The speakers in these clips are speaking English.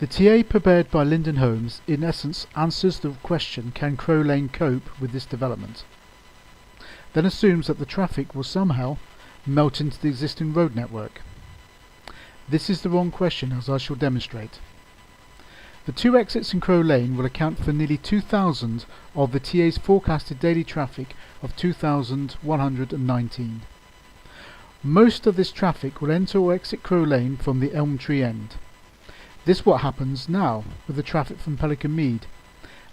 The TA prepared by Linden Homes in essence answers the question, can Crow Lane cope with this development? Then assumes that the traffic will somehow melt into the existing road network. This is the wrong question, as I shall demonstrate. The two exits in Crow Lane will account for nearly 2,000 of the TA's forecasted daily traffic of 2,119. Most of this traffic will enter or exit Crow Lane from the Elm Tree end. This is what happens now with the traffic from Pelican Mead,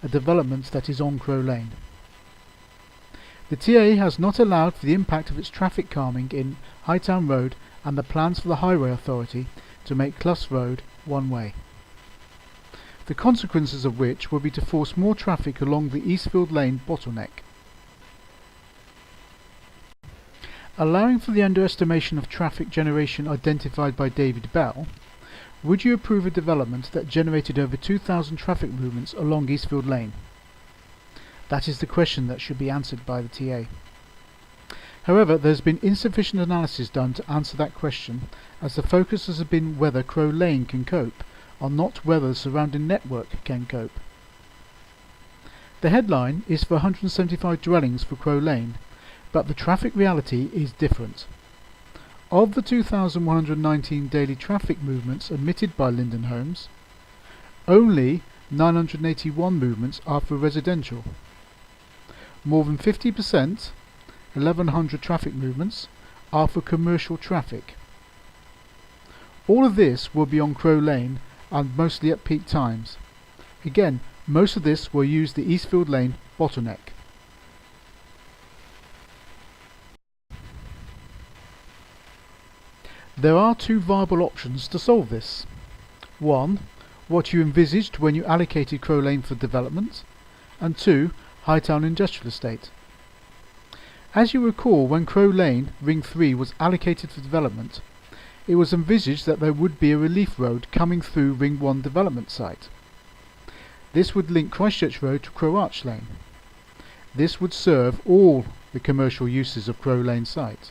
a development that is on Crow Lane. The TA has not allowed for the impact of its traffic calming in Hightown Road and the plans for the Highway Authority to make Clough Road one-way. The consequences of which will be to force more traffic along the Eastfield Lane bottleneck. Allowing for the underestimation of traffic generation identified by David Bell, would you approve a development that generated over 2,000 traffic movements along Eastfield Lane? That is the question that should be answered by the TA. However, there has been insufficient analysis done to answer that question, as the focus has been whether Crow Lane can cope, or not whether the surrounding network can cope. The headline is for 175 dwellings for Crow Lane, but the traffic reality is different. Of the 2,119 daily traffic movements admitted by Linden Homes, only 981 movements are for residential. More than 50%, 1,100 traffic movements, are for commercial traffic. All of this will be on Crow Lane and mostly at peak times. Again, most of this will use the Eastfield Lane bottleneck. There are two viable options to solve this. One, what you envisaged when you allocated Crow Lane for development, and two, Hightown Industrial Estate. As you recall, when Crow Lane, Ring 3, was allocated for development, it was envisaged that there would be a relief road coming through Ring 1 development site. This would link Christchurch Road to Crow Arch Lane. This would serve all the commercial uses of Crow Lane site.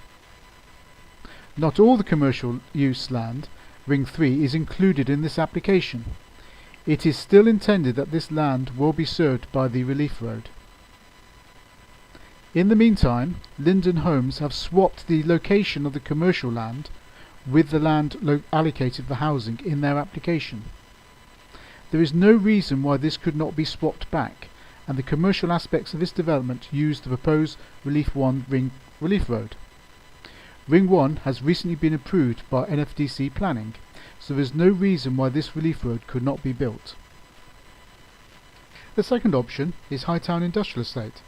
Not all the commercial use land, Ring 3, is included in this application. It is still intended that this land will be served by the relief road. In the meantime, Linden Homes have swapped the location of the commercial land with the land allocated for housing in their application. There is no reason why this could not be swapped back, and the commercial aspects of this development use the proposed Relief 1 Ring Relief Road. Ring 1 has recently been approved by NFDC planning, so there is no reason why this relief road could not be built. The second option is Hightown Industrial Estate.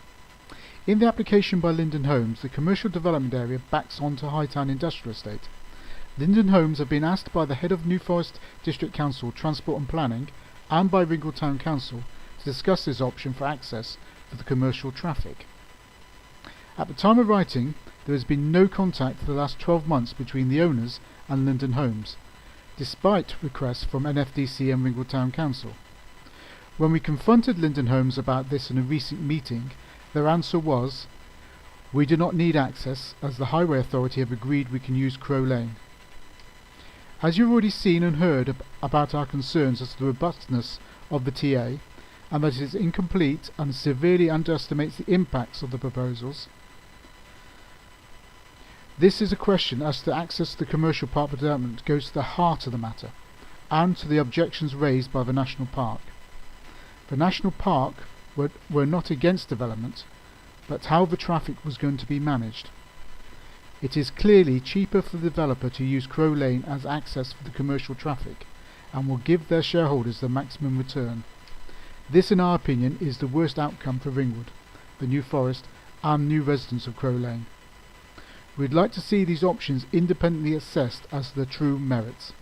In the application by Linden Homes, the commercial development area backs onto Hightown Industrial Estate. Linden Homes have been asked by the head of New Forest District Council Transport and Planning and by Ringwood Town Council to discuss this option for access for the commercial traffic. At the time of writing, there has been no contact for the last 12 months between the owners and Linden Homes, despite requests from NFDC and Ringwood Town Council. When we confronted Linden Homes about this in a recent meeting, their answer was, "We do not need access, as the Highway Authority have agreed we can use Crow Lane." As you've already seen and heard about our concerns as to the robustness of the TA, and that it is incomplete and severely underestimates the impacts of the proposals, this is a question as to access to the commercial park development goes to the heart of the matter, and to the objections raised by the National Park. The National Park were not against development, but how the traffic was going to be managed. It is clearly cheaper for the developer to use Crow Lane as access for the commercial traffic, and will give their shareholders the maximum return. This, in our opinion, is the worst outcome for Ringwood, the New Forest, and new residents of Crow Lane. We'd like to see these options independently assessed as to their true merits.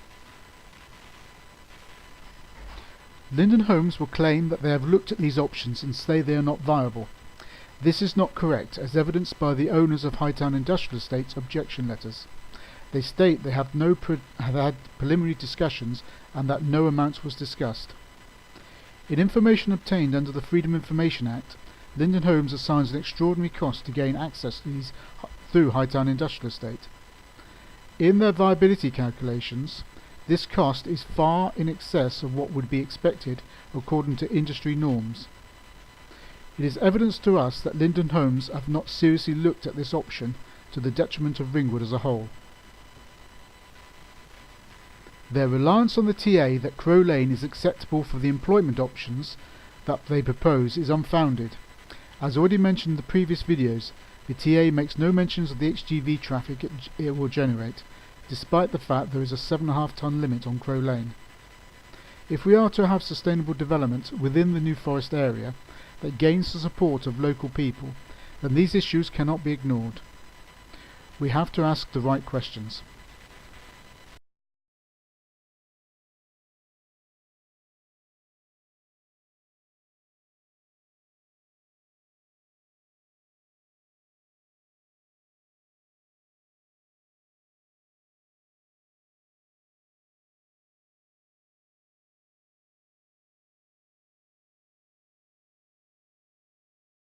Linden Homes will claim that they have looked at these options and say they are not viable. This is not correct, as evidenced by the owners of Hightown Industrial Estate's objection letters. They state they have had preliminary discussions and that no amount was discussed. In information obtained under the Freedom of Information Act, Linden Homes assigns an extraordinary cost to gain access to these through Hightown Industrial Estate. In their viability calculations, This cost is far in excess of what would be expected according to industry norms. It is evidence to us that Linden Homes have not seriously looked at this option to the detriment of Ringwood as a whole. Their reliance on the TA that Crow Lane is acceptable for the employment options that they propose is unfounded. As already mentioned in the previous videos, the TA makes no mentions of the HGV traffic it will generate, despite the fact there is a 7.5 tonne limit on Crow Lane. If we are to have sustainable development within the New Forest area that gains the support of local people, then these issues cannot be ignored. We have to ask the right questions.